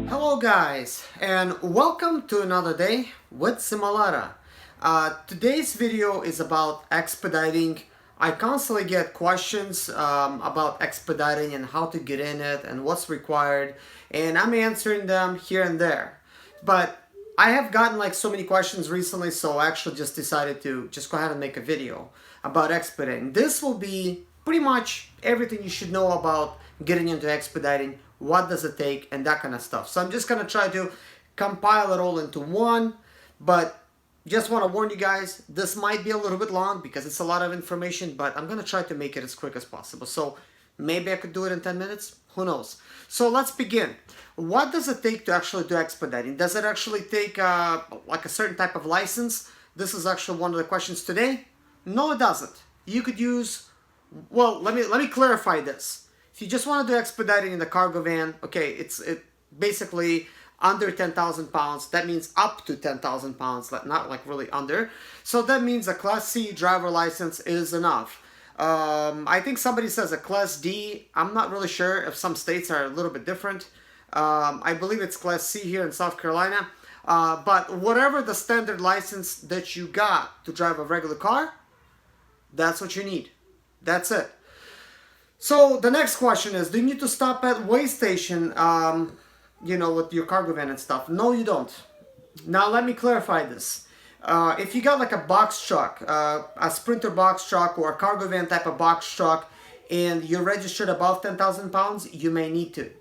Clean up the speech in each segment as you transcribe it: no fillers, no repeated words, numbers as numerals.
Hello guys, and welcome to another day with Zimaleta. Today's video is about expediting. I constantly get questions about expediting and how to get in it and what's required, and I'm answering them here and there. But I have gotten like so many questions recently, so I actually just decided to just go ahead and make a video about expediting. This will be pretty much everything you should know about getting into expediting, what does it take, and that kind of stuff. So I'm just gonna try to compile it all into one, but just want to warn you guys, this might be a little bit long because it's a lot of information, but I'm gonna try to make it as quick as possible. So maybe I could do it in 10 minutes, who knows. So let's begin. What does it take to actually do expediting? Does it actually take like a certain type of license? This is actually one of the questions today. No, it doesn't. You could use, well, let me clarify this. If you just want to do expediting in the cargo van, okay, it's basically under 10,000 pounds. That means up to 10,000 pounds, not like really under. So that means a Class C driver license is enough. I think somebody says a Class D. I'm not really sure if some states are a little bit different. I believe it's Class C here in South Carolina. But whatever the standard license that you got to drive a regular car, that's what you need. That's it. So the next question is, do you need to stop at weigh station, you know, with your cargo van and stuff? No, you don't. Now let me clarify this. If you got like a box truck, a Sprinter box truck or a cargo van type of box truck, and you're registered above 10,000 pounds, you may need to.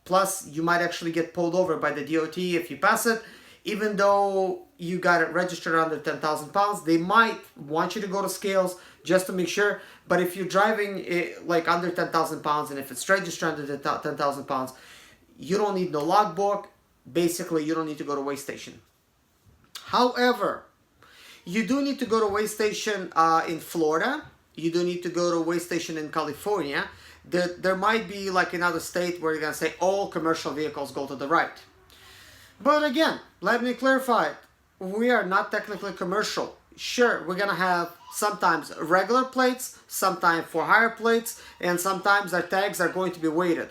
Plus, you might actually get pulled over by the DOT if you pass it. Even though you got it registered under 10,000 pounds, they might want you to go to scales just to make sure. But if you're driving it like under 10,000 pounds and if it's registered under 10,000 pounds, you don't need no logbook. Basically, you don't need to go to weigh station. However, you do need to go to weigh station in Florida. You do need to go to weigh station in California. There might be like another state where you're going to say all commercial vehicles go to the right. But again, let me clarify it. We are not technically commercial. Sure, we're going to have sometimes regular plates, sometimes for hire plates, and sometimes our tags are going to be weighted.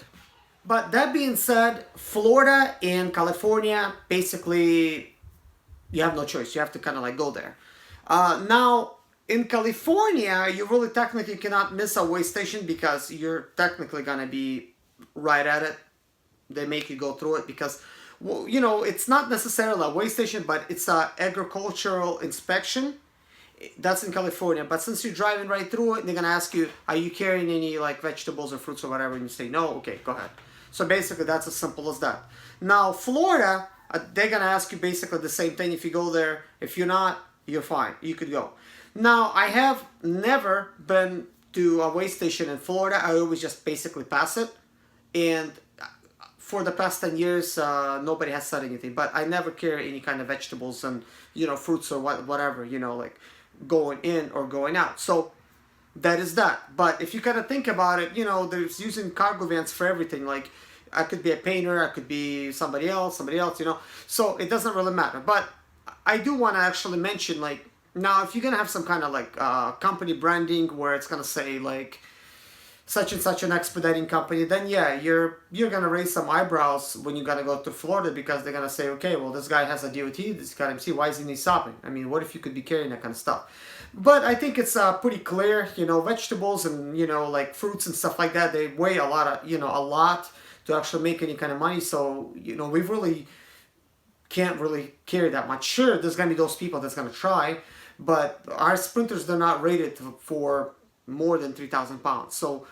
But that being said, Florida and California, basically, you have no choice. You have to kind of like go there. Now, in California, you really technically cannot miss a weigh station because you're technically going to be right at it. They make you go through it because, well, you know, it's not necessarily a weigh station, but it's an agricultural inspection. That's in California. But since you're driving right through it, they're going to ask you, are you carrying any like vegetables or fruits or whatever? And you say, no, okay, go ahead. So basically, that's as simple as that. Now, Florida, they're going to ask you basically the same thing. If you go there, if you're not, you're fine. You could go. Now, I have never been to a weigh station in Florida. I always just basically pass it. And for the past 10 years, nobody has said anything. But I never carry any kind of vegetables and, you know, fruits or whatever, you know, like going in or going out. So that is that. But if you kind of think about it, you know, there's using cargo vans for everything. Like I could be a painter, I could be somebody else, you know. So it doesn't really matter. But I do want to actually mention, like, now, if you're going to have some kind of like company branding where it's going to say like such and such an expediting company, then yeah, you're going to raise some eyebrows when you're going to go to Florida because they're going to say, okay, well, this guy has a DOT, this guy MC, why isn't he stopping? I mean, what if you could be carrying that kind of stuff? But I think it's pretty clear, you know, vegetables and, you know, like fruits and stuff like that, they weigh a lot to actually make any kind of money. So, you know, we really can't really carry that much. Sure, there's going to be those people that's going to try, but our Sprinters, they're not rated for more than 3,000 pounds. So,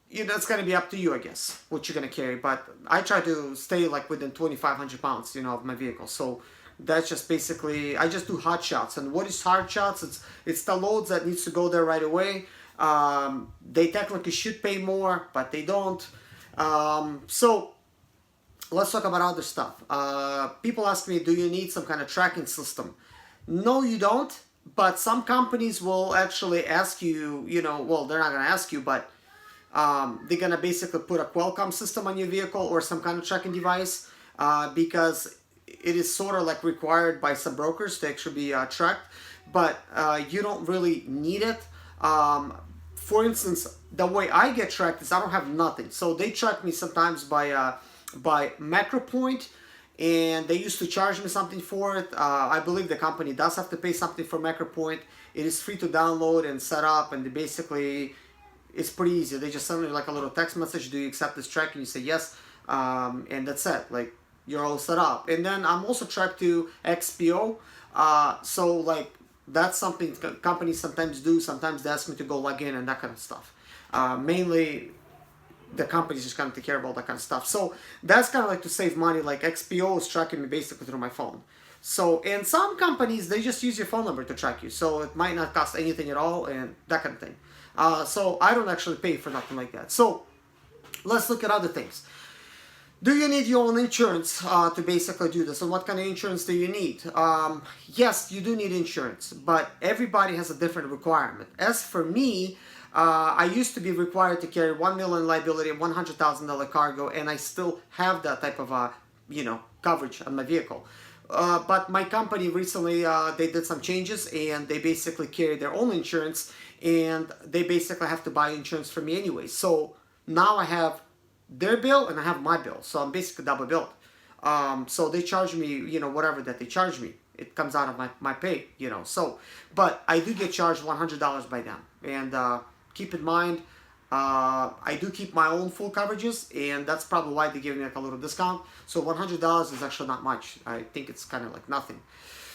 you know, it's going to be up to you, I guess, what you're going to carry. But I try to stay like within 2,500 pounds, you know, of my vehicle. So that's just basically, I just do hot shots. And what is hot shots? It's the loads that needs to go there right away. They technically should pay more, but they don't. So let's talk about other stuff. People ask me, do you need some kind of tracking system? No, you don't. But some companies will actually ask you, you know, well, they're not going to ask you, but they're going to basically put a Qualcomm system on your vehicle or some kind of tracking device because it is sort of like required by some brokers to actually be tracked, but you don't really need it. for instance, the way I get tracked is I don't have nothing. So they track me sometimes by macro point, and they used to charge me something for it. I believe the company does have to pay something for macro point. It is free to download and set up, and they basically, it's pretty easy. They just send me like a little text message, do you accept this tracking? You say yes, and that's it. Like, you're all set up. And then I'm also tracked to XPO. So like, that's something companies sometimes do. Sometimes they ask me to go log in and that kind of stuff. Mainly, the companies just kind of take care of all that kind of stuff. So that's kind of like to save money. Like XPO is tracking me basically through my phone. So, and some companies, they just use your phone number to track you. So it might not cost anything at all and that kind of thing. So I don't actually pay for nothing like that. So let's look at other things. Do you need your own insurance to basically do this? And what kind of insurance do you need? Yes, you do need insurance, but everybody has a different requirement. As for me, I used to be required to carry $1 million liability and $100,000 cargo, and I still have that type of coverage on my vehicle. But my company recently, they did some changes, and they basically carry their own insurance, and they basically have to buy insurance for me anyway. So now I have their bill and I have my bill, so I'm basically double billed. So they charge me, whatever that they charge me, it comes out of my pay, so, but I do get charged $100 by them. And keep in mind, I do keep my own full coverages, and that's probably why they give me like a little discount. So $100 is actually not much. I think it's kind of like nothing.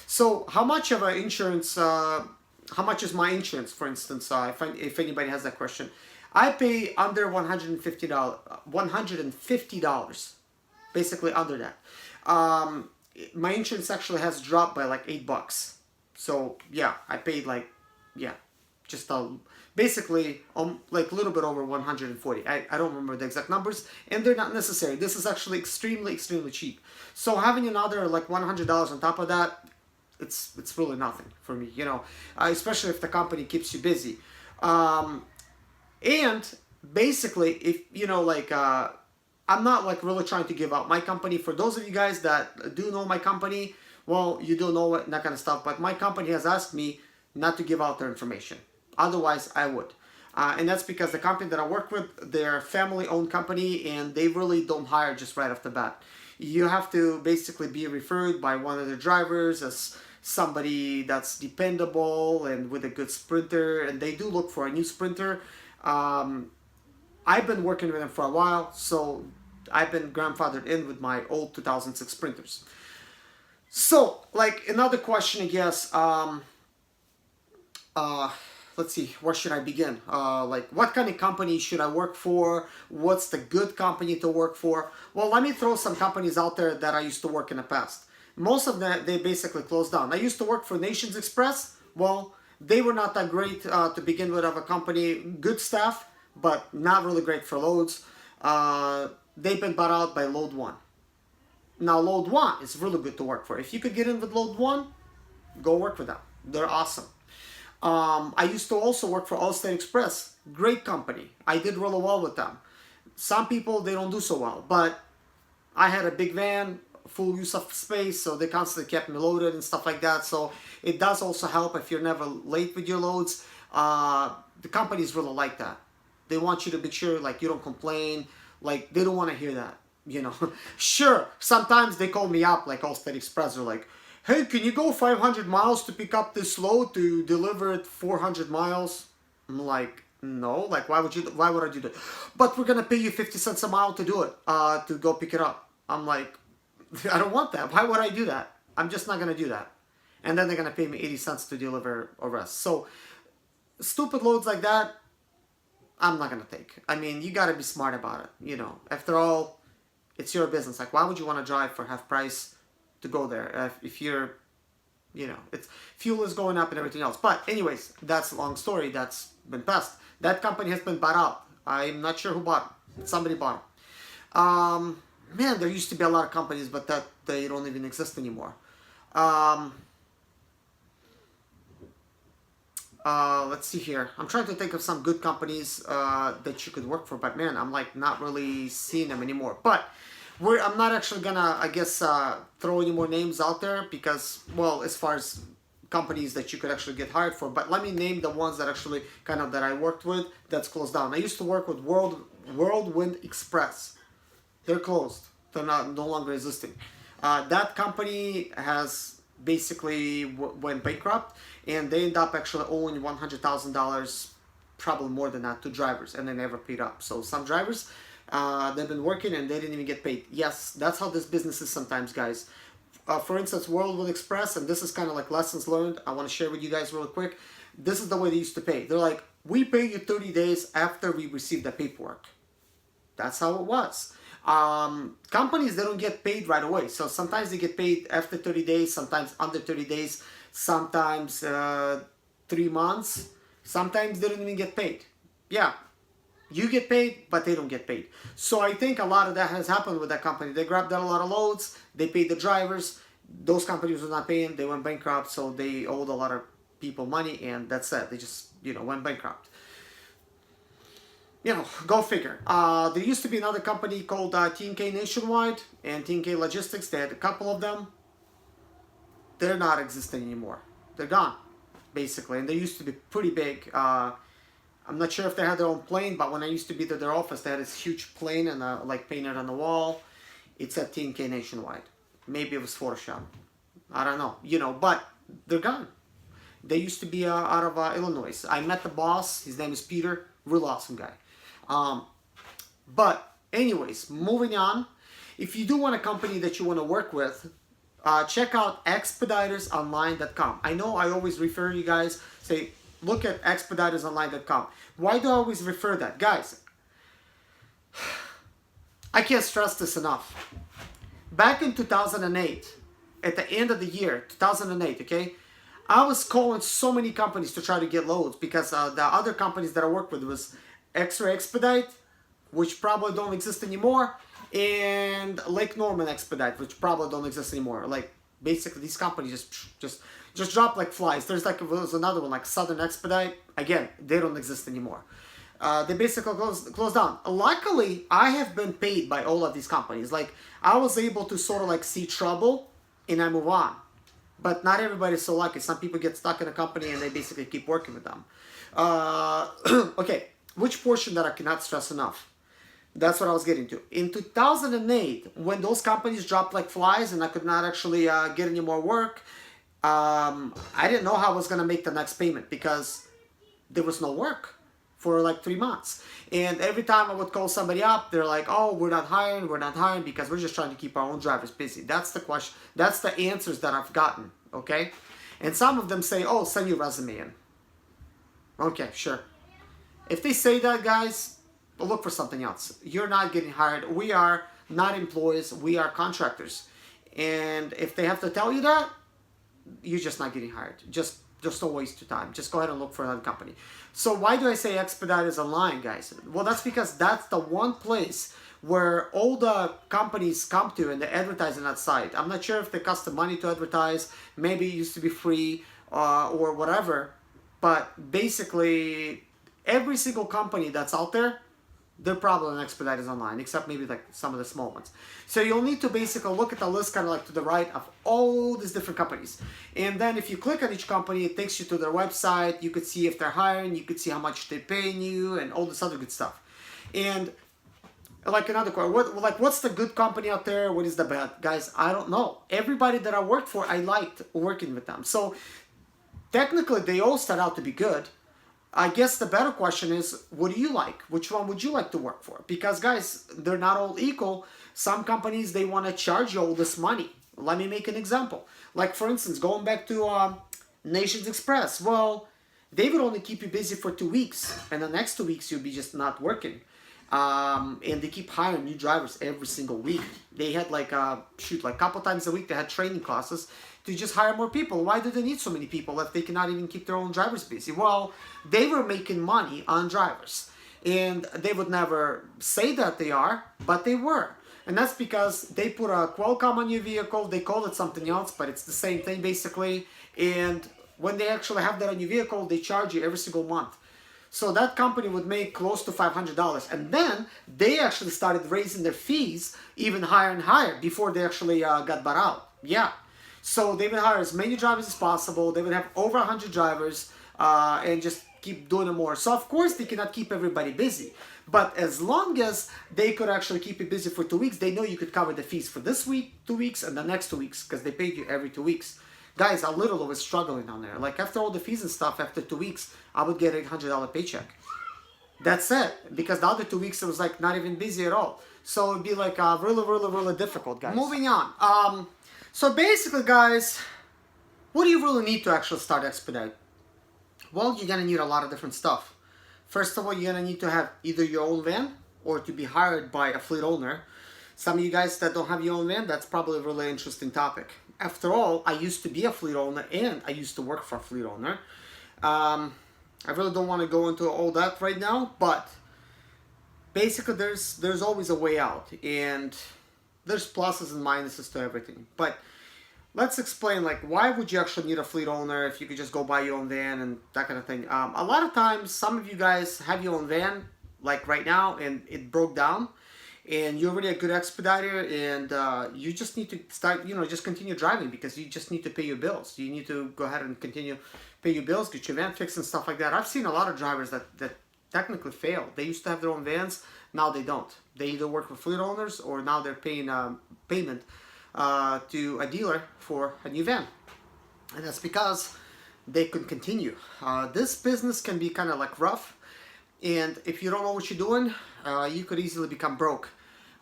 So how much of an insurance, how much is my insurance, for instance, if anybody has that question? I pay under $150, basically under that. My insurance actually has dropped by like $8. So yeah, I paid like, just basically like a little bit over 140. I don't remember the exact numbers, and they're not necessary. This is actually extremely cheap. So having another like $100 on top of that, it's really nothing for me, especially if the company keeps you busy. And basically, if I'm not like really trying to give out my company. For those of you guys that do know my company, well, you do know it, that kind of stuff. But my company has asked me not to give out their information. Otherwise, I would. And that's because the company that I work with, they're a family-owned company, and they really don't hire just right off the bat. You have to basically be referred by one of their drivers as somebody that's dependable and with a good sprinter, and they do look for a new sprinter. I've been working with them for a while, so I've been grandfathered in with my old 2006 sprinters. So, like, another question, I guess, let's see, where should I begin? Like, what kind of company should I work for? What's the good company to work for? Well, let me throw some companies out there that I used to work in the past. Most of them, they basically closed down. I used to work for Nations Express. Well, they were not that great to begin with of a company. Good staff, but not really great for loads. They've been bought out by Load One. Now, Load One is really good to work for. If you could get in with Load One, go work for them. They're awesome. I used to also work for Allstate Express. Great company. I did really well with them. Some people, they don't do so well, but I had a big van, full use of space, so they constantly kept me loaded and stuff like that. So it does also help if you're never late with your loads. The companies really like that. They want you to make sure like you don't complain. Like, they don't want to hear that, Sure, sometimes they call me up, like Allstate Express. They're like, hey, can you go 500 miles to pick up this load to deliver it 400 miles? I'm like, no, like, why would I do that? But we're gonna pay you 50 cents a mile to do it, to go pick it up. I'm like, I don't want that. Why would I do that? I'm just not gonna do that. And then they're gonna pay me 80 cents to deliver a rest. So stupid loads like that, I'm not gonna take. I mean, you gotta be smart about it. After all, it's your business. Like, why would you want to drive for half price to go there if you're, it's fuel is going up and everything else. But anyways, that's a long story. That's been passed. That company has been bought out. I'm not sure who bought it. Somebody bought it. Man, there used to be a lot of companies, but that they don't even exist anymore. Let's see here. I'm trying to think of some good companies that you could work for, but man, I'm like not really seeing them anymore. But I'm not actually gonna, I guess, throw any more names out there because, well, as far as companies that you could actually get hired for, but let me name the ones that actually kind of that I worked with that's closed down. I used to work with Whirlwind Express. They're closed. They're no longer existing. That company has basically went bankrupt, and they end up actually owing $100,000, probably more than that, to drivers, and they never paid up. So some drivers, they've been working and they didn't even get paid. Yes, that's how this business is sometimes, guys. For instance, Whirlwind Express, and this is kind of like lessons learned, I want to share with you guys real quick. This is the way they used to pay. They're like, we pay you 30 days after we receive the paperwork. That's how it was. Companies, they don't get paid right away. So sometimes they get paid after 30 days, sometimes under 30 days, sometimes 3 months. Sometimes they don't even get paid. Yeah, you get paid, but they don't get paid. So I think a lot of that has happened with that company. They grabbed a lot of loads, they paid the drivers, those companies were not paying, they went bankrupt, so they owed a lot of people money, and that's it. They just, went bankrupt. Go figure. There used to be another company called T&K Nationwide and T&K Logistics. They had a couple of them. They're not existing anymore. They're gone, basically. And they used to be pretty big. I'm not sure if they had their own plane, but when I used to be to their office, they had this huge plane and like painted on the wall. It said T&K Nationwide. Maybe it was Photoshop. I don't know. But they're gone. They used to be out of Illinois. I met the boss. His name is Peter. Real awesome guy. But anyways, moving on. If you do want a company that you want to work with, check out expeditorsonline.com. I know I always refer you guys, say, look at expeditorsonline.com. Why do I always refer that? Guys, I can't stress this enough. Back in 2008, at the end of the year, 2008, okay, I was calling so many companies to try to get loads because the other companies that I worked with was X-Ray Expedite, which probably don't exist anymore, and Lake Norman Expedite, which probably don't exist anymore. Like, basically, these companies just drop like flies. There's another one, like Southern Expedite. Again, they don't exist anymore. They basically closed down. Luckily, I have been paid by all of these companies. Like, I was able to sort of like see trouble, and I move on. But not everybody's so lucky. Some people get stuck in a company, and they basically keep working with them. Okay. Which portion that I cannot stress enough? That's what I was getting to. In 2008, when those companies dropped like flies and I could not actually get any more work, I didn't know how I was going to make the next payment because there was no work for like 3 months. And every time I would call somebody up, they're like, oh, we're not hiring because we're just trying to keep our own drivers busy. That's the question. That's the answers that I've gotten, okay? And some of them say, oh, send your resume in. Okay, sure. If they say that, guys, look for something else. You're not getting hired. We are not employees. We are contractors. And if they have to tell you that, you're just not getting hired. Just don't waste your time. Just go ahead and look for another company. So why do I say Expeditors Online, guys? Well, that's because that's the one place where all the companies come to and they advertise on that site. I'm not sure if they cost the money to advertise. Maybe it used to be free or whatever. But basically, every single company that's out there, they're probably on Expeditors Online, except maybe like some of the small ones. So you'll need to basically look at the list kind of like to the right of all these different companies. And then if you click on each company, it takes you to their website. You could see if they're hiring. You could see how much they're paying you and all this other good stuff. And like another question, what's the good company out there? What is the bad? Guys, I don't know. Everybody that I worked for, I liked working with them. So technically, they all start out to be good. I guess the better question is, what do you like? Which one would you like to work for? Because, guys, they're not all equal. Some companies, they want to charge you all this money. Let me make an example. Like, for instance, going back to Nations Express. Well, they would only keep you busy for 2 weeks. And the next 2 weeks, you'll be just not working. And they keep hiring new drivers every single week. They had like a couple times a week, they had training classes to just hire more people. Why do they need so many people if they cannot even keep their own drivers busy? Well, they were making money on drivers. And they would never say that they are, but they were. And that's because they put a Qualcomm on your vehicle, they call it something else, but it's the same thing basically. And when they actually have that on your vehicle, they charge you every single month. So that company would make close to $500. And then they actually started raising their fees even higher and higher before they actually got bought out. Yeah. So they would hire as many drivers as possible. They would have over 100 drivers and just keep doing it more. So of course they cannot keep everybody busy. But as long as they could actually keep it busy for 2 weeks, they know you could cover the fees for this week, 2 weeks, and the next 2 weeks because they paid you every 2 weeks. Guys, I literally was struggling down there. Like after all the fees and stuff, after 2 weeks, I would get $800 paycheck. That's it. Because the other 2 weeks, it was like not even busy at all. So it'd be like really difficult, guys. Moving on. So basically, guys, what do you really need to actually start Expedite? Well, you're gonna need a lot of different stuff. First of all, you're gonna need to have either your own van or to be hired by a fleet owner. Some of you guys that don't have your own van, that's probably a really interesting topic. After all, I used to be a fleet owner and I used to work for a fleet owner. I really don't want to go into all that right now, but basically there's always a way out, and there's pluses and minuses to everything. But let's explain, like, why would you actually need a fleet owner if you could just go buy your own van and that kind of thing. A lot of times, some of you guys have your own van, like right now, and it broke down, and you're already a good expediter, and you just need to start, just continue driving because you just need to pay your bills. You need to go ahead and continue pay your bills, get your van fixed and stuff like that. I've seen a lot of drivers that technically fail. They used to have their own vans, now they don't. They either work for fleet owners or now they're paying payment to a dealer for a new van. And that's because they couldn't continue. This business can be kind of like rough, and if you don't know what you're doing, you could easily become broke.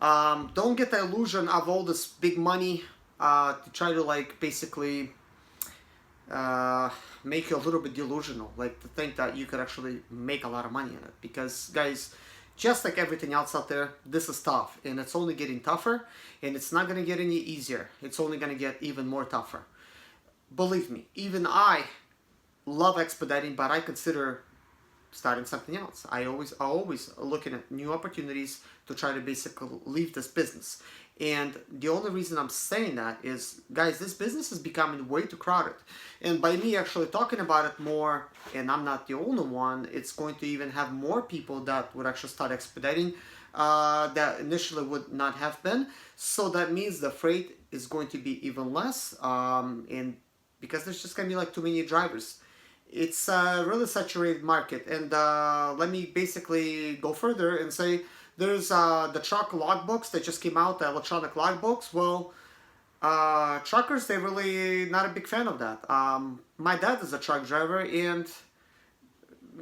Don't get the illusion of all this big money to try to like basically make you a little bit delusional, like to think that you could actually make a lot of money in it. Because guys, just like everything else out there, this is tough, and it's only getting tougher, and it's not going to get any easier. It's only going to get even more tougher. Believe me, even I love expediting, but I consider starting something else. I always looking at new opportunities to try to basically leave this business. And the only reason I'm saying that is, guys, this business is becoming way too crowded. And by me actually talking about it more, and I'm not the only one, it's going to even have more people that would actually start expediting that initially would not have been. So that means the freight is going to be even less, and because there's just going to be like too many drivers. It's a really saturated market. And let me basically go further and say, there's the truck logbooks that just came out, the electronic logbooks. Well, truckers, they're really not a big fan of that. My dad is a truck driver, and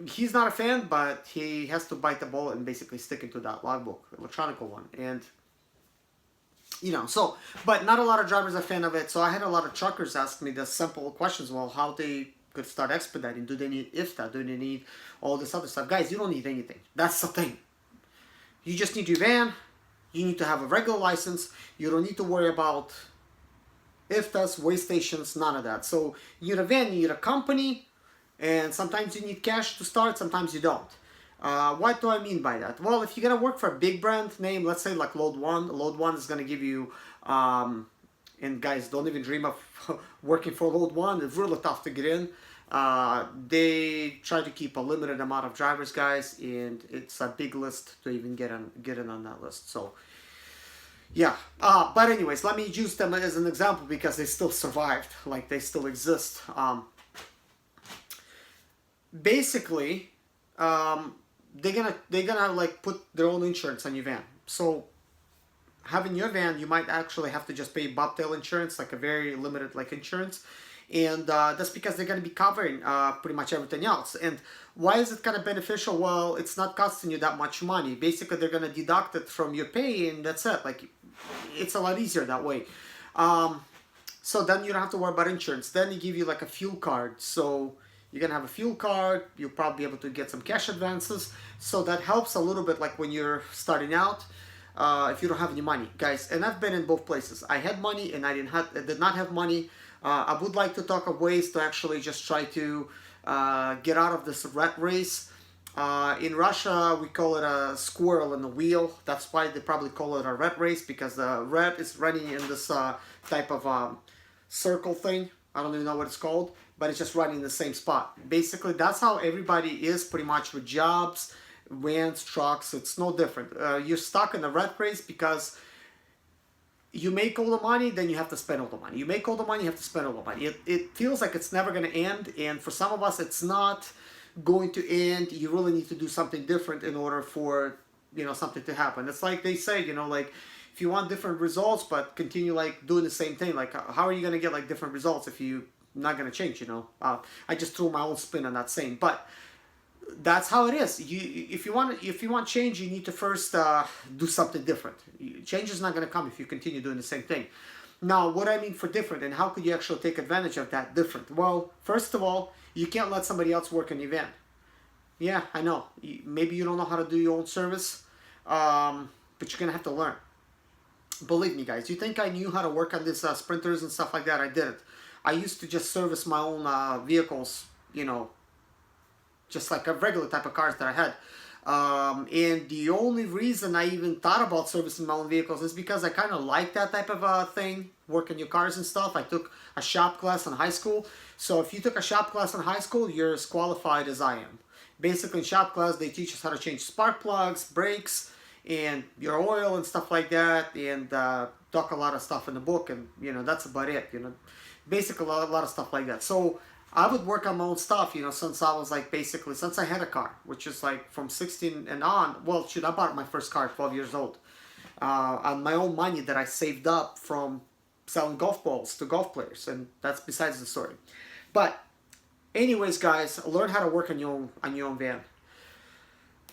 he's not a fan, but he has to bite the bullet and basically stick into that logbook, electronic one. And, so, but not a lot of drivers are a fan of it. So I had a lot of truckers ask me the simple questions. Well, how they could start expediting? Do they need IFTA? Do they need all this other stuff? Guys, you don't need anything. That's the thing. You just need your van. You need to have a regular license. You don't need to worry about IFTAs, weigh stations, none of that. So you need a van, you need a company, and sometimes you need cash to start, sometimes you don't. What do I mean by that? Well, if you're going to work for a big brand name, let's say like Load One is going to give you, and guys, don't even dream of working for Load One. It's really tough to get in. They try to keep a limited amount of drivers, guys, and it's a big list to even get in on that list. So yeah, but anyways, let me use them as an example because they still survived, like they still exist. Basically, they're gonna like put their own insurance on your van. So having your van, you might actually have to just pay bobtail insurance, like a very limited like insurance. And that's because they're going to be covering pretty much everything else. And why is it kind of beneficial? Well, it's not costing you that much money. Basically, they're going to deduct it from your pay, and that's it. Like, it's a lot easier that way. So then you don't have to worry about insurance. Then they give you like a fuel card. So you're going to have a fuel card. You'll probably be able to get some cash advances. So that helps a little bit like when you're starting out. If you don't have any money, guys. And I've been in both places. I had money and I did not have money. I would like to talk of ways to actually just try to get out of this rat race. In Russia, we call it a squirrel in the wheel. That's why they probably call it a rat race, because the rat is running in this type of circle thing. I don't even know what it's called, but it's just running in the same spot. Basically, that's how everybody is pretty much with jobs, vans, trucks. It's no different. You're stuck in the rat race because you make all the money, then you have to spend all the money. You make all the money, you have to spend all the money. It feels like it's never going to end, and for some of us, it's not going to end. You really need to do something different in order for, you know, something to happen. It's like they say, you know, like, if you want different results but continue like doing the same thing, like how are you going to get like different results if you're not going to change, you know? I just threw my own spin on that saying, but that's how it is. If you want change, you need to first do something different. Change is not going to come if you continue doing the same thing. Now, what I mean for different, and how could you actually take advantage of that different? Well, first of all, you can't let somebody else work in your van. Yeah, I know. Maybe you don't know how to do your own service, but you're going to have to learn. Believe me, guys, you think I knew how to work on these sprinters and stuff like that? I didn't. I used to just service my own vehicles, you know, just like a regular type of cars that I had. And the only reason I even thought about servicing my own vehicles is because I kind of like that type of thing, working your cars and stuff. I took a shop class in high school. So if you took a shop class in high school, you're as qualified as I am. Basically, in shop class, they teach us how to change spark plugs, brakes, and your oil and stuff like that, and talk a lot of stuff in the book, and you know, that's about it, you know, basically a lot of stuff like that. So I would work on my own stuff, you know, since I was like, basically since I had a car, which is like from 16 and on. Well, shoot, I bought my first car at 12 years old on my own money that I saved up from selling golf balls to golf players, and that's besides the story. But anyways, guys, learn how to work on your own van.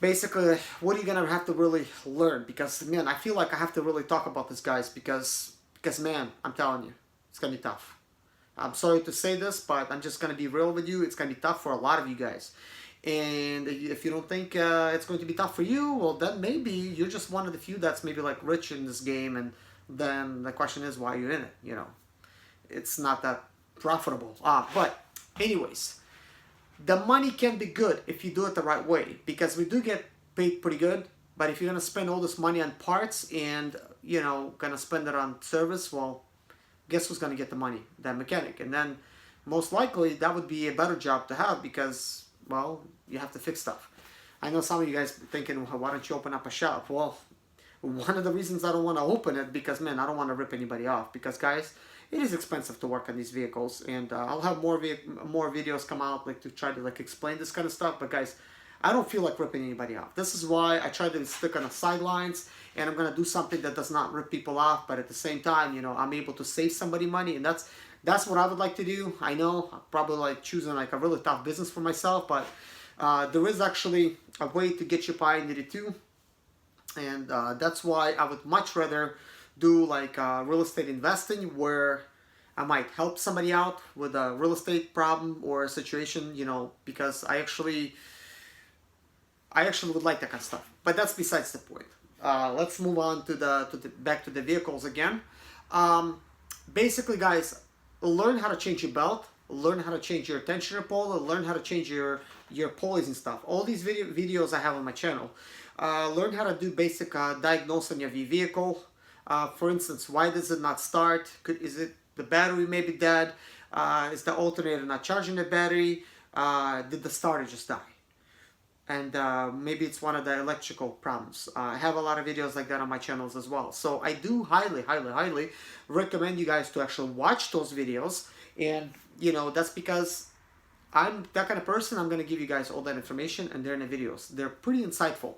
Basically, what are you gonna have to really learn? Because man, I feel like I have to really talk about this, guys, because man, I'm telling you, it's gonna be tough. I'm sorry to say this, but I'm just gonna be real with you. It's gonna be tough for a lot of you guys. And if you don't think it's going to be tough for you, well, then maybe you're just one of the few that's maybe like rich in this game, and then the question is why you're in it. You know, it's not that profitable. But anyways. The money can be good if you do it the right way, because we do get paid pretty good. But if you're gonna spend all this money on parts and, you know, gonna spend it on service, well, guess who's gonna get the money? That mechanic. And then most likely that would be a better job to have, because, well, you have to fix stuff. I know some of you guys thinking, well, why don't you open up a shop? Well, one of the reasons I don't want to open it, because man, I don't want to rip anybody off, because guys, it is expensive to work on these vehicles, and I'll have more videos come out like to try to like explain this kind of stuff. But guys, I don't feel like ripping anybody off. This is why I try to stick on the sidelines, and I'm gonna do something that does not rip people off, but at the same time, you know, I'm able to save somebody money, and that's what I would like to do. I know I'm probably like choosing like a really tough business for myself, but there is actually a way to get your pie in it too, and that's why I would much rather do like real estate investing, where I might help somebody out with a real estate problem or a situation, you know, because I actually would like that kind of stuff. But that's besides the point. Let's move on to back to the vehicles again. Basically, guys, learn how to change your belt, learn how to change your tensioner pole, learn how to change your pulleys and stuff. All these videos I have on my channel. Learn how to do basic diagnosing of your vehicle. For instance, why does it not start? Is it the battery may be dead? Is the alternator not charging the battery? Did the starter just die? And maybe it's one of the electrical problems. I have a lot of videos like that on my channels as well. So I do highly recommend you guys to actually watch those videos. And you know, that's because I'm that kind of person. I'm going to give you guys all that information, and they're in the videos. They're pretty insightful.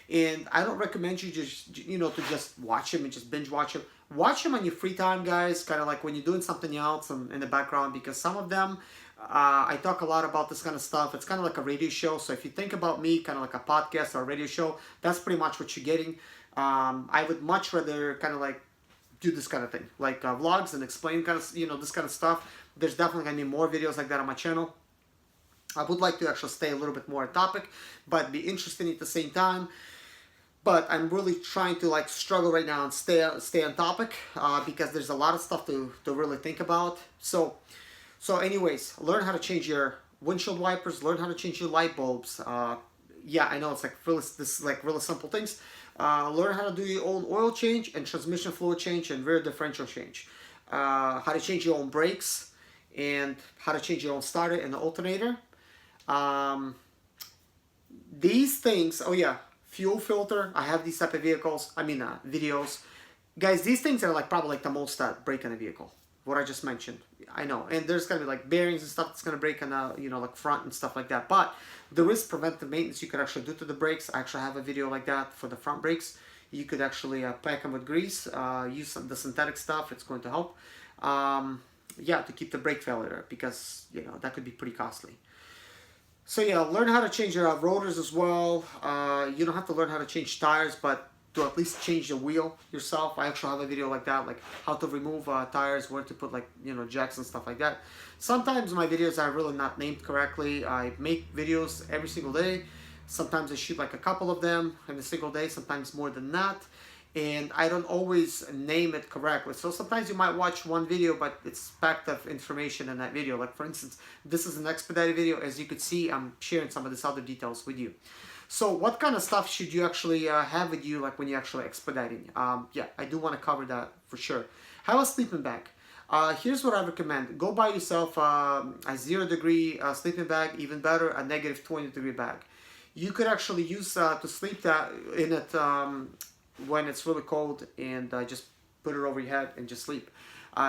And I don't recommend you just, you know, to just watch them and just binge watch them. Watch them on your free time, guys, kind of like when you're doing something else in the background, because some of them, I talk a lot about this kind of stuff. It's kind of like a radio show. So if you think about me, kind of like a podcast or a radio show, that's pretty much what you're getting. I would much rather kind of like do this kind of thing, like vlogs and explain kind of, you know, this kind of stuff. There's definitely going to be more videos like that on my channel. I would like to actually stay a little bit more on topic, but be interesting at the same time. But I'm really trying to like struggle right now and stay on topic because there's a lot of stuff to really think about. So anyways, learn how to change your windshield wipers, learn how to change your light bulbs. Yeah, I know it's like really simple things. Learn how to do your own oil change and transmission fluid change and rear differential change. How to change your own brakes, and how to change your own starter and the alternator. These things, oh yeah, fuel filter. I have these type of vehicles, videos. Guys, these things are like probably like the most that break in a vehicle. What I just mentioned, I know, and there's gonna be like bearings and stuff that's gonna break on the, you know, like front and stuff like that. But there is preventive maintenance you could actually do to the brakes. I actually have a video like that for the front brakes. You could actually pack them with grease, use the synthetic stuff. It's going to help. Yeah, to keep the brake failure, because you know that could be pretty costly. So yeah, learn how to change your rotors as well. You don't have to learn how to change tires, but to at least change the wheel yourself. I actually have a video like that, like how to remove tires, where to put, like, you know, jacks and stuff like that. Sometimes my videos are really not named correctly. I make videos every single day. Sometimes I shoot like a couple of them in a single day, sometimes more than that. And I don't always name it correctly. So sometimes you might watch one video, but it's packed of information in that video. Like for instance, this is an expedited video. As you could see, I'm sharing some of these other details with you. So what kind of stuff should you actually have with you, like when you're actually expediting? Yeah, I do want to cover that for sure. Have a sleeping bag. Here's what I recommend. Go buy yourself a 0-degree sleeping bag, even better, a negative 20-degree bag. You could actually use to sleep that in it when it's really cold, and just put it over your head and just sleep.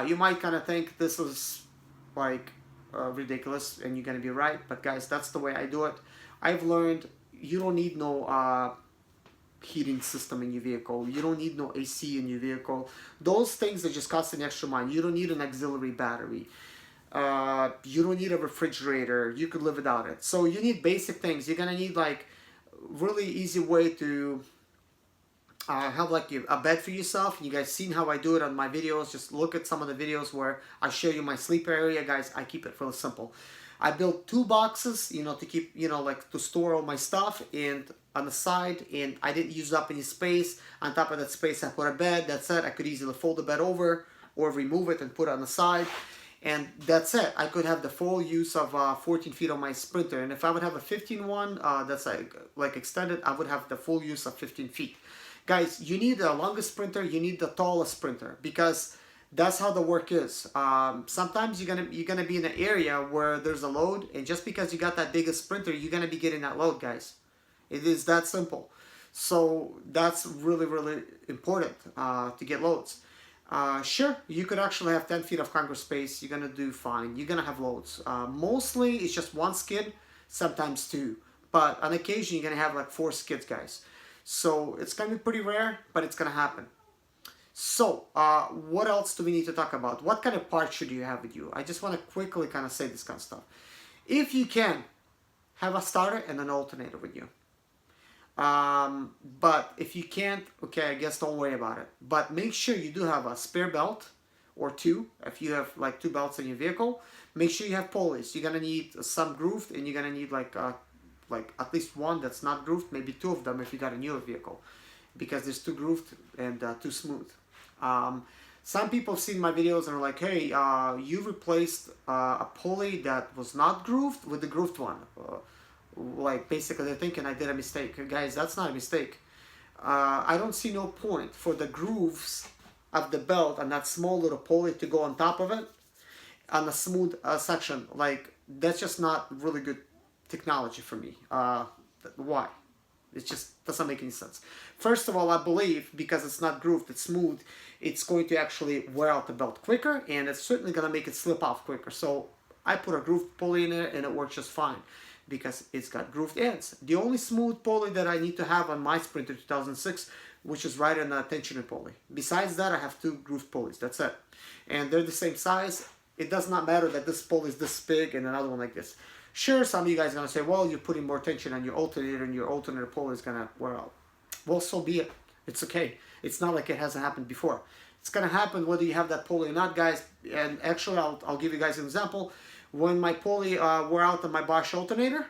You might kind of think this is like ridiculous, and you're gonna be right, but guys, that's the way I do it. I've learned you don't need no heating system in your vehicle. You don't need no AC in your vehicle. Those things are just costing extra money. You don't need an auxiliary battery. You don't need a refrigerator. You could live without it. So you need basic things. You're gonna need like really easy way to have like a bed for yourself. You guys seen how I do it on my videos. Just look at some of the videos where I show you my sleep area. Guys, I keep it really simple. I built 2 boxes, you know, to keep, you know, like to store all my stuff, and on the side, and I didn't use up any space. On top of that space, I put a bed. That's it. I could easily fold the bed over or remove it and put it on the side. And that's it. I could have the full use of 14 feet on my Sprinter. And if I would have a 15 one, that's like extended, I would have the full use of 15 feet. Guys, you need the longest Sprinter, you need the tallest Sprinter, because that's how the work is. Sometimes you're gonna be in an area where there's a load, and just because you got that biggest Sprinter, you're gonna be getting that load, guys. It is that simple. So that's really, really important to get loads. Sure, you could actually have 10 feet of conquer space. You're gonna do fine. You're gonna have loads. Mostly it's just 1 skid, sometimes 2. But on occasion you're gonna have like 4 skids, guys. So it's gonna be pretty rare, but it's gonna happen. So what else do we need to talk about? What kind of parts should you have with you? I just want to quickly kind of say this kind of stuff. If you can, have a starter and an alternator with you. But if you can't, okay, I guess don't worry about it. But make sure you do have a spare belt or 2. If you have like 2 belts in your vehicle, make sure you have pulleys. You're gonna need some grooved, and you're gonna need like at least 1 that's not grooved, maybe 2 of them if you got a newer vehicle, because there's 2 grooved and 2 smooth. Some people have seen my videos and are like, hey, you replaced a pulley that was not grooved with the grooved one. Like basically they're thinking I did a mistake. Guys, that's not a mistake. I don't see no point for the grooves of the belt and that small little pulley to go on top of it on a smooth section. Like, that's just not really good technology for me. Why? It just doesn't make any sense. First of all, I believe because it's not grooved, it's smooth, it's going to actually wear out the belt quicker, and it's certainly going to make it slip off quicker. So I put a grooved pulley in it, and it works just fine because it's got grooved ends. The only smooth pulley that I need to have on my Sprinter 2006, which is right on the tensioner pulley. Besides that, I have 2 grooved pulleys. That's it. And they're the same size. It does not matter that this pulley is this big and another one like this. Sure, some of you guys are going to say, well, you're putting more tension on your alternator and your alternator pulley is going to wear out. Well, so be it. It's okay. It's not like it hasn't happened before. It's going to happen whether you have that pulley or not, guys. And actually, I'll give you guys an example. When my pulley wore out on my Bosh alternator,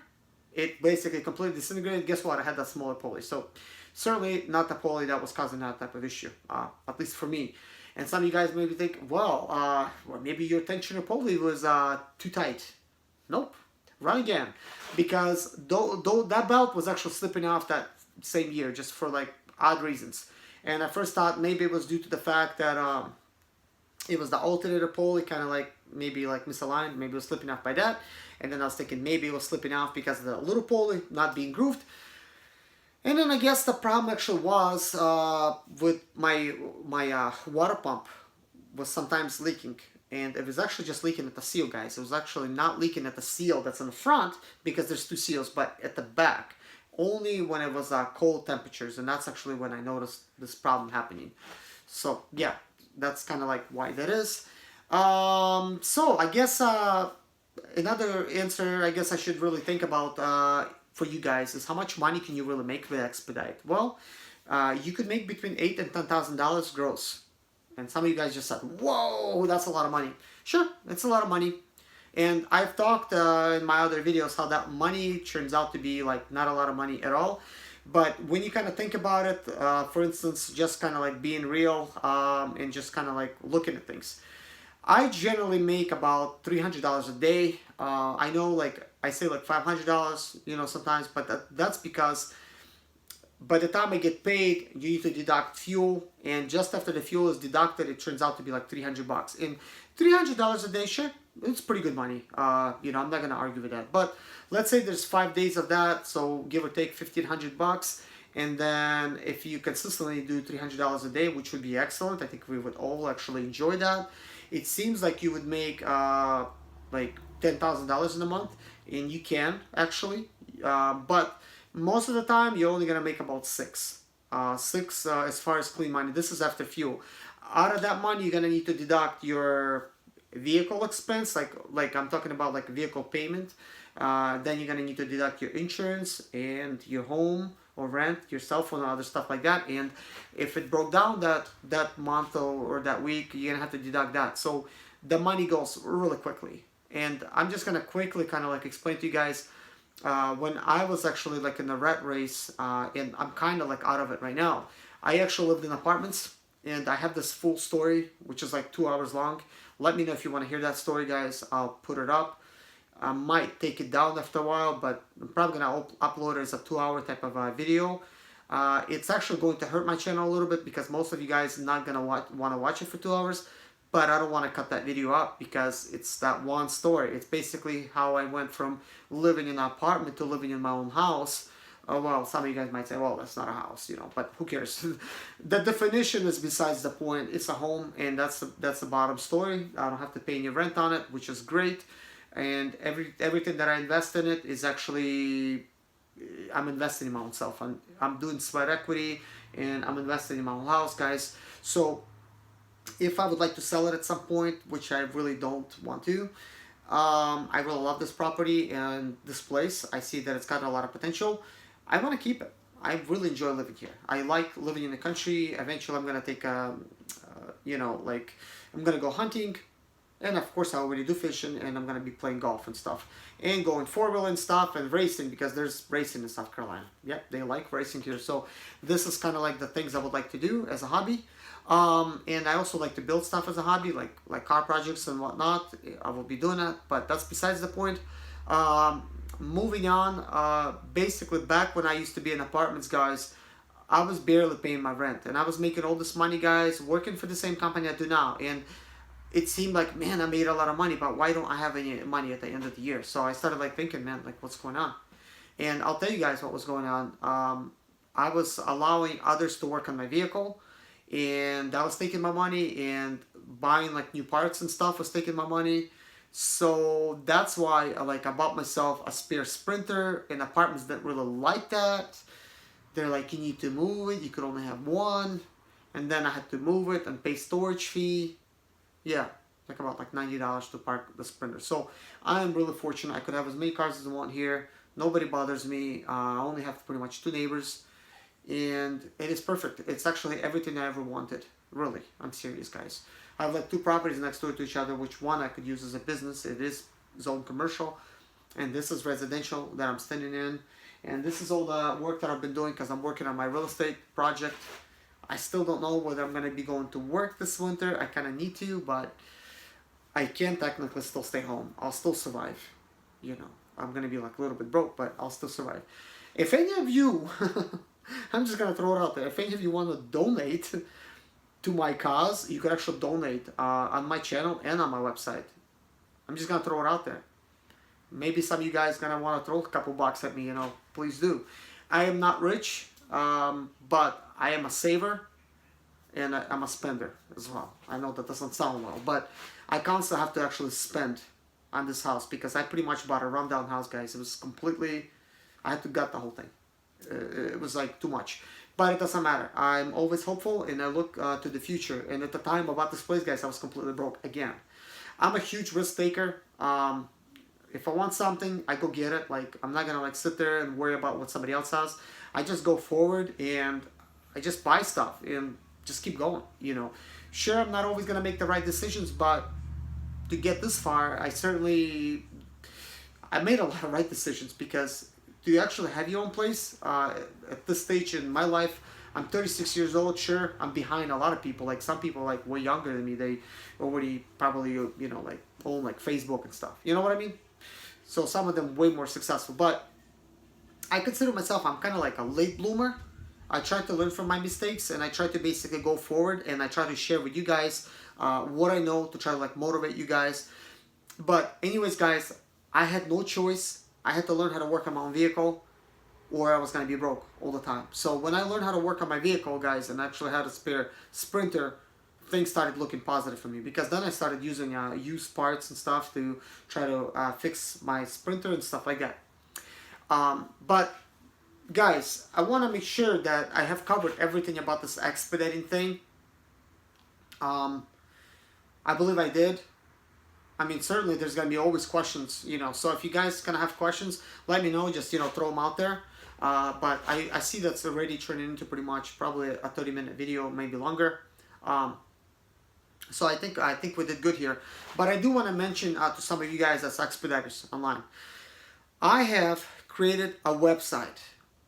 it basically completely disintegrated. Guess what? I had that smaller pulley. So certainly not the pulley that was causing that type of issue, at least for me. And some of you guys maybe think, well, maybe your tensioner pulley was too tight. Nope. Run again, because though that belt was actually slipping off that same year, just for like odd reasons. And I first thought maybe it was due to the fact that it was the alternator pulley, kind of like maybe like misaligned, maybe it was slipping off by that. And then I was thinking maybe it was slipping off because of the little pulley not being grooved. And then I guess the problem actually was with my water pump was sometimes leaking, and it was actually just leaking at the seal, guys. It was actually not leaking at the seal that's in the front because there's two seals, but at the back only when it was cold temperatures, and that's actually when I noticed this problem happening. So yeah, that's kind of like why that is. So I guess another answer I guess I should really think about for you guys is how much money can you really make with Expedite? Well, you could make between $8,000 and $10,000 gross. And some of you guys just said, whoa, that's a lot of money. Sure, it's a lot of money. And I've talked in my other videos how that money turns out to be like not a lot of money at all. But when you kind of think about it, for instance, just kind of like being real and just kind of like looking at things. I generally make about $300 a day. I know like I say like $500, you know, sometimes, but that's because by the time I get paid, you need to deduct fuel, and just after the fuel is deducted, it turns out to be like $300. And $300 a day, sure, it's pretty good money. You know, I'm not gonna argue with that. But let's say there's 5 days of that, so give or take $1,500. And then if you consistently do $300 a day, which would be excellent, I think we would all actually enjoy that. It seems like you would make like $10,000 in a month, and you can actually, but most of the time you're only gonna make about six as far as clean money. This is after fuel. Out of that money, you're gonna need to deduct your vehicle expense, like I'm talking about like vehicle payment. Then you're gonna need to deduct your insurance and your home or rent, your cell phone, and other stuff like that. And if it broke down that month or that week, you're gonna have to deduct that. So the money goes really quickly. And I'm just gonna quickly kind of like explain to you guys when I was actually like in the rat race, and I'm kind of like out of it right now. I actually lived in apartments, and I have this full story, which is like 2 hours long. Let me know if you want to hear that story, guys. I'll put it up. I might take it down after a while, but I'm probably gonna upload it as a 2 hour type of video. It's actually going to hurt my channel a little bit because most of you guys are not gonna want to watch it for 2 hours. But I don't want to cut that video up because it's that one story. It's basically how I went from living in an apartment to living in my own house. Well, some of you guys might say, well, that's not a house, you know, but who cares? The definition is besides the point. It's a home, and that's the bottom story. I don't have to pay any rent on it, which is great. And everything that I invest in it is actually, I'm investing in my own self. I'm doing sweat equity, and I'm investing in my own house, guys. So if I would like to sell it at some point, which I really don't want to, I really love this property and this place. I see that it's got a lot of potential. I want to keep it. I really enjoy living here. I like living in the country. Eventually, I'm gonna take you know, like I'm gonna go hunting, and of course I already do fishing, and I'm gonna be playing golf and stuff, and going four-wheel and stuff, and racing, because there's racing in South Carolina. Yep, they like racing here. So this is kind of like the things I would like to do as a hobby. And I also like to build stuff as a hobby, like car projects and whatnot. I will be doing that, but that's besides the point. Moving on, basically back when I used to be in apartments, guys, I was barely paying my rent, and I was making all this money, guys, working for the same company I do now. And it seemed like, man, I made a lot of money, but why don't I have any money at the end of the year? So I started like thinking, man, like what's going on? And I'll tell you guys what was going on. I was allowing others to work on my vehicle, and that was taking my money, and buying like new parts and stuff was taking my money. So that's why I bought myself a spare Sprinter, and apartments didn't really like that. They're like, you need to move it, you could only have one. And then I had to move it and pay storage fee. Yeah, like about like $90 to park the Sprinter. So I am really fortunate. I could have as many cars as I want here. Nobody bothers me. I only have pretty much 2 neighbors, and it is perfect. It's actually everything I ever wanted. Really, I'm serious, guys. I have like 2 properties next door to each other, which one I could use as a business. It is zone commercial, and this is residential that I'm standing in. And this is all the work that I've been doing because I'm working on my real estate project. I still don't know whether I'm going to be going to work this winter. I kind of need to, but I can technically still stay home. I'll still survive. You know, I'm going to be like a little bit broke, but I'll still survive. If any of you, I'm just going to throw it out there. If any of you want to donate to my cause, you can actually donate on my channel and on my website. I'm just going to throw it out there. Maybe some of you guys going to want to throw a couple bucks at me, you know, please do. I am not rich. but I am a saver and I'm a spender as well. I know that doesn't sound well, but I constantly have to actually spend on this house because I pretty much bought a rundown house, guys. It was completely, I had to gut the whole thing. It was like too much, but it doesn't matter. I'm always hopeful and I look to the future. And at the time I bought this place, guys, I was completely broke again. I'm a huge risk taker. If I want something, I go get it. Like, I'm not gonna like sit there and worry about what somebody else has. I just go forward and I just buy stuff and just keep going, you know. Sure, I'm not always gonna make the right decisions, but to get this far, I made a lot of right decisions because to actually have your own place at this stage in my life, I'm 36 years old. Sure, I'm behind a lot of people. Like some people like way younger than me, they already probably, you know, like own like Facebook and stuff. You know what I mean? So some of them way more successful, but I consider myself, I'm kind of like a late bloomer. I try to learn from my mistakes and I try to basically go forward and I try to share with you guys what I know to try to like motivate you guys. But anyways, guys, I had no choice. I had to learn how to work on my own vehicle or I was going to be broke all the time. So when I learned how to work on my vehicle, guys, and actually had a spare Sprinter, things started looking positive for me because then I started using used parts and stuff to try to fix my Sprinter and stuff like that. But guys, I want to make sure that I have covered everything about this expediting thing. I believe I did. I mean, certainly there's going to be always questions, you know. So if you guys kind of have questions, let me know. Just, you know, throw them out there. But I see that's already turning into pretty much probably a 30-minute video, maybe longer. So I think we did good here. But I do want to mention to some of you guys that's expediters online. I have created a website,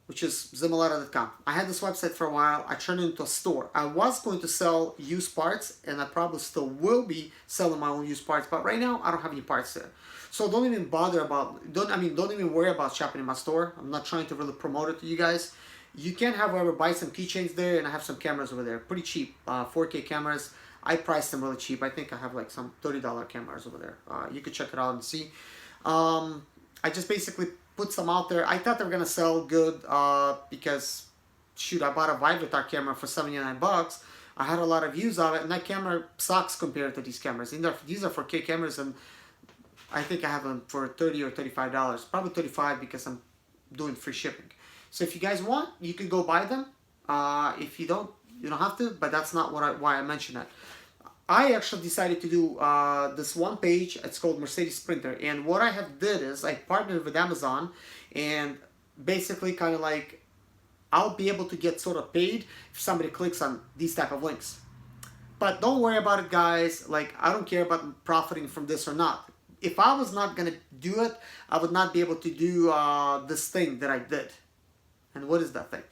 which is Zimaleta.com. I had this website for a while. I turned it into a store. I was going to sell used parts, and I probably still will be selling my own used parts. But right now, I don't have any parts there. So don't even bother about, don't even worry about shopping in my store. I'm not trying to really promote it to you guys. You can, however, buy some keychains there, and I have some cameras over there. Pretty cheap, 4K cameras. I priced them really cheap. I think I have like some $30 cameras over there. You could check it out and see. I just basically put some out there. I thought they were gonna sell good because shoot, I bought a Vivatar camera for 79 bucks. I had a lot of views of it, and that camera sucks compared to these cameras. These are 4K cameras, and I think I have them for $30 or $35. Probably 35 because I'm doing free shipping. So if you guys want, you can go buy them. If you don't, you don't have to. But that's not why I mentioned that. I actually decided to do this one page. It's called Mercedes Sprinter, and what I have did is I partnered with Amazon, and basically kind of like I'll be able to get sort of paid if somebody clicks on these type of links. But don't worry about it, guys. Like, I don't care about profiting from this or not. If I was not gonna do it, I would not be able to do this thing that I did. And what is that thing?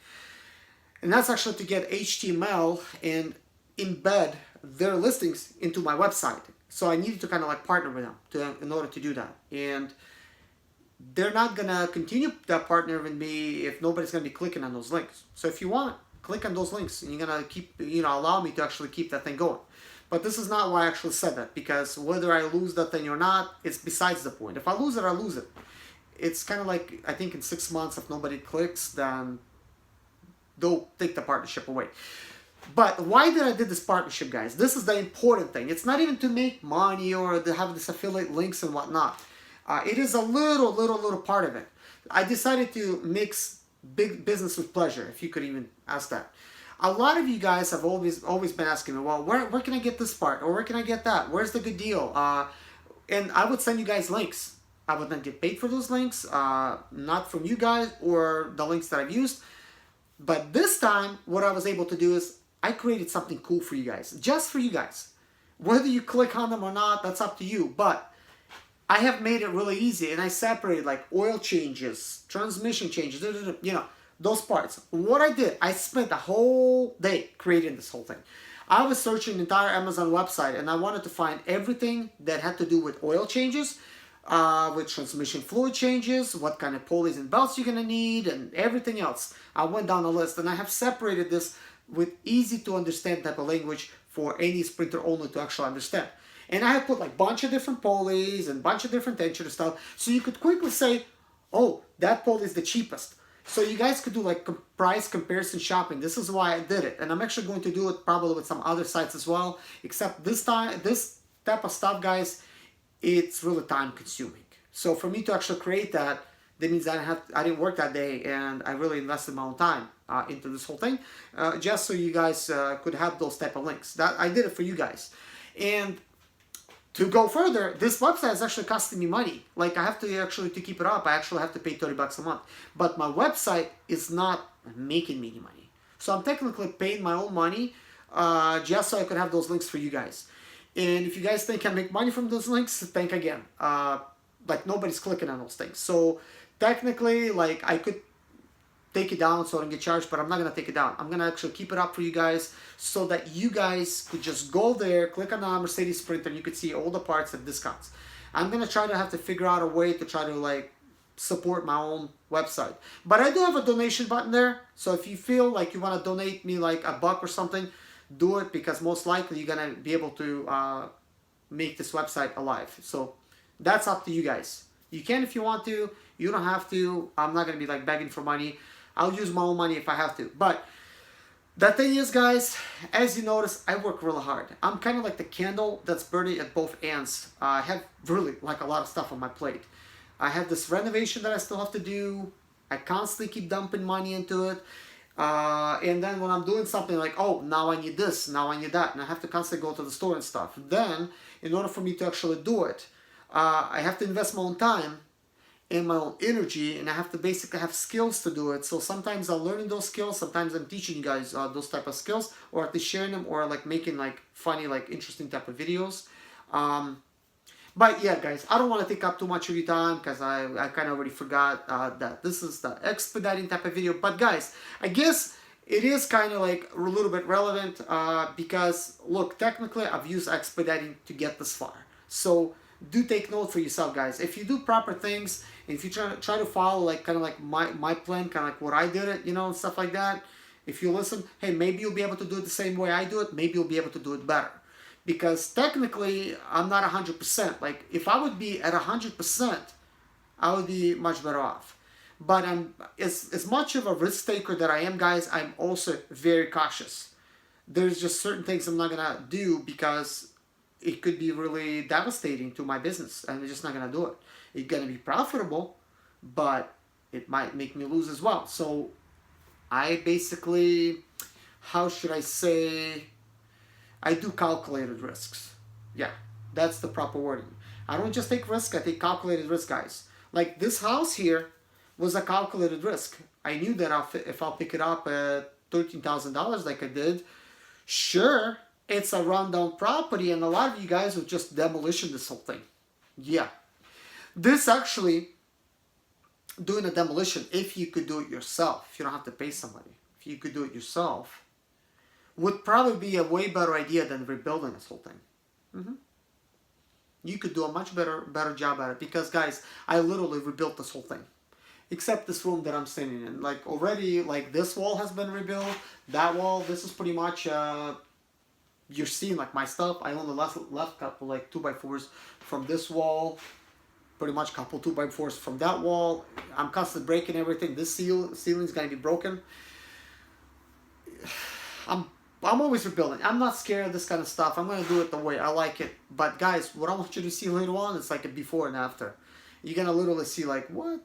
And that's actually to get HTML and embed their listings into my website. So I needed to kind of like partner with them in order to do that. And they're not gonna continue that partner with me if nobody's gonna be clicking on those links. So if you want, click on those links and you're gonna keep, you know, allow me to actually keep that thing going. But this is not why I actually said that, because whether I lose that thing or not, it's besides the point. If I lose it, I lose it. It's kind of like, I think in 6 months, if nobody clicks, then they'll take the partnership away. But why did I do this partnership, guys? This is the important thing. It's not even to make money or to have this affiliate links and whatnot. It is a little part of it. I decided to mix big business with pleasure, if you could even ask that. A lot of you guys have always been asking me, well, where can I get this part? Or where can I get that? Where's the good deal? And I would send you guys links. I would not get paid for those links, not from you guys or the links that I've used. But this time, what I was able to do is I created something cool for you guys, just for you guys. Whether you click on them or not, that's up to you. But I have made it really easy, and I separated like oil changes, transmission changes, you know, those parts. What I did, I spent a whole day creating this whole thing. I was searching the entire Amazon website, and I wanted to find everything that had to do with oil changes, with transmission fluid changes, what kind of pulleys and belts you're gonna need, and everything else. I went down the list, and I have separated this with easy to understand type of language for any Sprinter owner to actually understand. And I have put like a bunch of different pulleys and a bunch of different tensioner stuff, so you could quickly say, oh, that pulley is the cheapest. So you guys could do like price comparison shopping. This is why I did it. And I'm actually going to do it probably with some other sites as well. Except this time, this type of stuff, guys, it's really time consuming. So for me to actually create that, that means I didn't work that day, and I really invested my own time into this whole thing, just so you guys could have those type of links. That I did it for you guys. And to go further, this website is actually costing me money. Like I have to actually, to keep it up, I actually have to pay $30 a month. But my website is not making me any money. So I'm technically paying my own money just so I could have those links for you guys. And if you guys think I make money from those links, think again. Like nobody's clicking on those things. So technically, like I could take it down so I don't get charged, but I'm not gonna take it down. I'm gonna actually keep it up for you guys so that you guys could just go there, click on the Mercedes Sprinter, and you could see all the parts at discounts. I'm gonna try to have to figure out a way to try to like support my own website. But I do have a donation button there, so if you feel like you wanna donate me like $1 or something, do it, because most likely you're gonna be able to make this website alive. So that's up to you guys. You can if you want to, you don't have to. I'm not gonna be like begging for money. I'll use my own money if I have to. But the thing is, guys, as you notice, I work really hard. I'm kind of like the candle that's burning at both ends. I have really like a lot of stuff on my plate. I have this renovation that I still have to do. I constantly keep dumping money into it. And then when I'm doing something like, oh, now I need this, now I need that, and I have to constantly go to the store and stuff. Then, in order for me to actually do it, I have to invest my own time and my own energy, and I have to basically have skills to do it. So sometimes I'm learning those skills, sometimes I'm teaching you guys those type of skills, or at least sharing them, or like making like funny, like interesting type of videos. But yeah, guys, I don't want to take up too much of your time because I kind of already forgot that this is the expediting type of video. But guys, I guess it is kind of like a little bit relevant because look, technically I've used expediting to get this far. So do take note for yourself, guys. If you do proper things, and if you try to follow like kind of like my plan, kind of like what I did it, you know, and stuff like that. If you listen, hey, maybe you'll be able to do it the same way I do it. Maybe you'll be able to do it better. Because technically, I'm not 100%. Like, if I would be at 100%, I would be much better off. But I'm as much of a risk taker that I am, guys, I'm also very cautious. There's just certain things I'm not gonna do because it could be really devastating to my business, and I'm just not gonna do it. It's gonna be profitable, but it might make me lose as well. So I basically, how should I say, I do calculated risks. Yeah, that's the proper wording. I don't just take risk, I take calculated risk, guys. Like this house here was a calculated risk. I knew that if I'll pick it up at $13,000 like I did, sure, it's a rundown property, and a lot of you guys would just demolition this whole thing. Yeah. This actually, doing a demolition, if you could do it yourself, if you don't have to pay somebody, if you could do it yourself, would probably be a way better idea than rebuilding this whole thing. You could do a much better job at it, because guys, I literally rebuilt this whole thing. Except this room that I'm standing in. Like already, like this wall has been rebuilt, that wall, this is pretty much, you're seeing like my stuff. I only left a couple like 2x4s from this wall, pretty much a couple 2x4s from that wall. I'm constantly breaking everything. This ceiling's gonna be broken. I'm always rebuilding. I'm not scared of this kind of stuff. I'm going to do it the way I like it. But guys, what I want you to see later on is like a before and after. You're going to literally see like, what?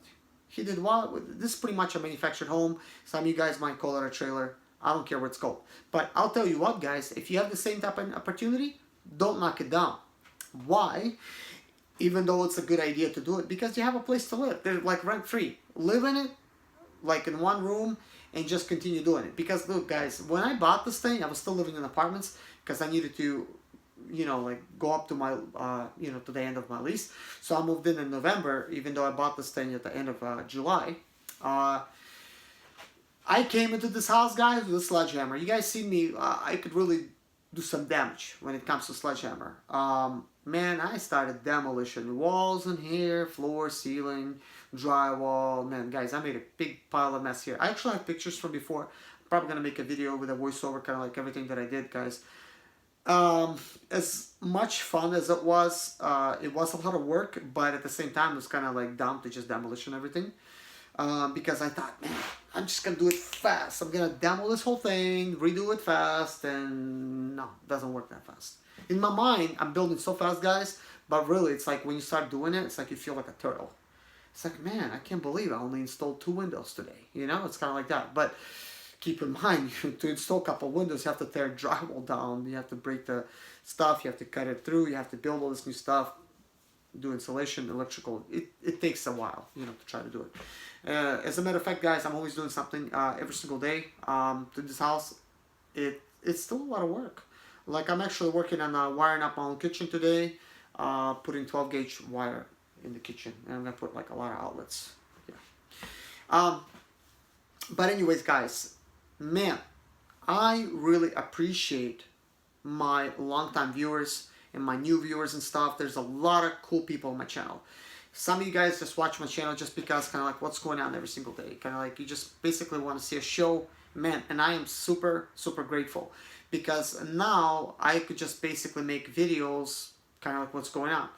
He did what? This is pretty much a manufactured home. Some of you guys might call it a trailer. I don't care what it's called. But I'll tell you what, guys. If you have the same type of opportunity, don't knock it down. Why? Even though it's a good idea to do it. Because you have a place to live. They're like rent-free. Live in it, like in one room, and just continue doing it. Because look, guys, when I bought this thing, I was still living in apartments because I needed to, you know, like go up to my, you know, to the end of my lease. So I moved in November, even though I bought this thing at the end of July. I came into this house, guys, with a sledgehammer. You guys see me, I could really do some damage when it comes to sledgehammer. Man, I started demolition. Walls in here, floor, ceiling, drywall. Man, guys, I made a big pile of mess here. I actually have pictures from before. I'm probably going to make a video with a voiceover, kind of like everything that I did, guys. As much fun as it was a lot of work, but at the same time, it was kind of like dumb to just demolition everything. because I thought, man, I'm just gonna do it fast. I'm gonna demo this whole thing, redo it fast, and no, it doesn't work that fast. In my mind, I'm building so fast, guys, but really, it's like when you start doing it, it's like you feel like a turtle. It's like, man, I can't believe I only installed 2 windows today. You know, it's kind of like that. But keep in mind, to install a couple windows, you have to tear drywall down. You have to break the stuff. You have to cut it through. You have to build all this new stuff. Do insulation, electrical. It takes a while, you know, to try to do it. As a matter of fact, guys, I'm always doing something every single day to this house. It's still a lot of work. Like, I'm actually working on wiring up my own kitchen today, putting 12 gauge wire in the kitchen, and I'm gonna put like a lot of outlets. Yeah. But anyways, guys, man, I really appreciate my longtime viewers and my new viewers and stuff. There's a lot of cool people on my channel. Some of you guys just watch my channel just because kind of like what's going on every single day. Kind of like you just basically want to see a show, man. And I am super, super grateful because now I could just basically make videos kind of like what's going on.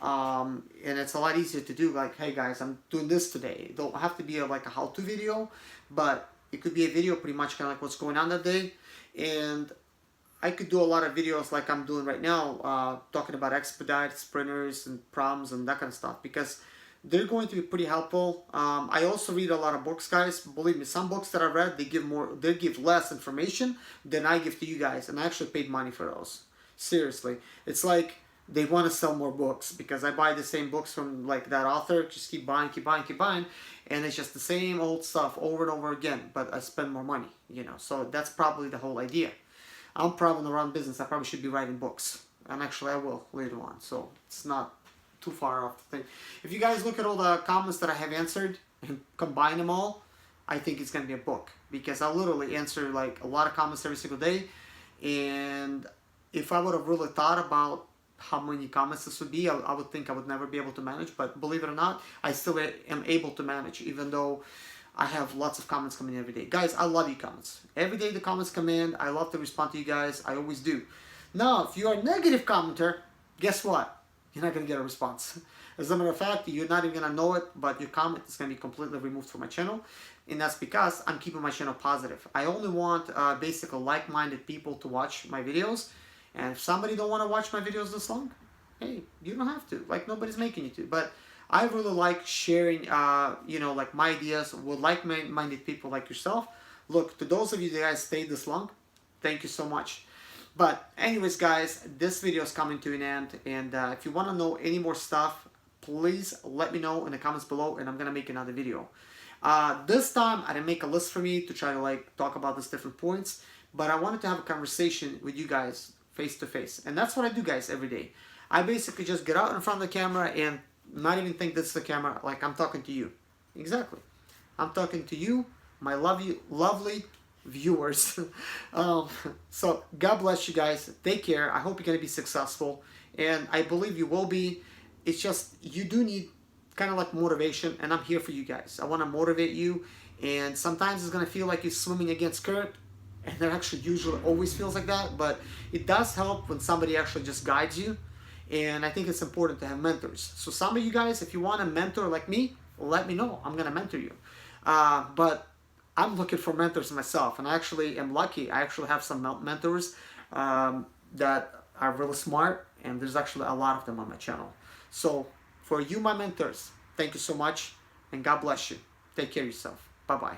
And it's a lot easier to do, like, hey guys, I'm doing this today. It don't have to be like a how-to video, but it could be a video pretty much kind of like what's going on that day. And I could do a lot of videos like I'm doing right now, talking about expedite, sprinters, and problems and that kind of stuff, because they're going to be pretty helpful. I also read a lot of books, guys. Believe me, some books that I read, they give less information than I give to you guys, and I actually paid money for those. Seriously, it's like they want to sell more books because I buy the same books from like that author, just keep buying, and it's just the same old stuff over and over again, but I spend more money, you know. So that's probably the whole idea. I'm probably in the wrong business. I probably should be writing books, and actually I will later on, so it's not too far off the thing. If you guys look at all the comments that I have answered and combine them all, I think it's gonna be a book, because I literally answer like a lot of comments every single day, and if I would have really thought about how many comments this would be, I would think I would never be able to manage. But believe it or not, I still am able to manage, even though I have lots of comments coming in every day. Guys, I love you comments. Every day the comments come in. I love to respond to you guys. I always do. Now, if you are a negative commenter, guess what? You're not going to get a response. As a matter of fact, you're not even going to know it, but your comment is going to be completely removed from my channel. And that's because I'm keeping my channel positive. I only want basically like-minded people to watch my videos. And if somebody don't want to watch my videos this long, hey, you don't have to. Like, nobody's making you to. But I really like sharing, you know, like my ideas with like-minded people like yourself. Look, to those of you that guys stayed this long, thank you so much. But anyways, guys, this video is coming to an end. And if you want to know any more stuff, please let me know in the comments below, and I'm going to make another video. This time, I didn't make a list for me to try to like talk about these different points, but I wanted to have a conversation with you guys face to face. And that's what I do, guys, every day. I basically just get out in front of the camera and not even think this is the camera, like I'm talking to you. Exactly. I'm talking to you, my lovely viewers. So God bless you guys. Take care. I hope you're going to be successful. And I believe you will be. It's just, you do need kind of like motivation, and I'm here for you guys. I want to motivate you. And sometimes it's going to feel like you're swimming against current. And it actually usually always feels like that, but it does help when somebody actually just guides you. And I think it's important to have mentors. So some of you guys, if you want a mentor like me, let me know. I'm going to mentor you. But I'm looking for mentors myself, and I actually am lucky. I actually have some mentors that are really smart, and there's actually a lot of them on my channel. So for you, my mentors, thank you so much, and God bless you. Take care of yourself. Bye-bye.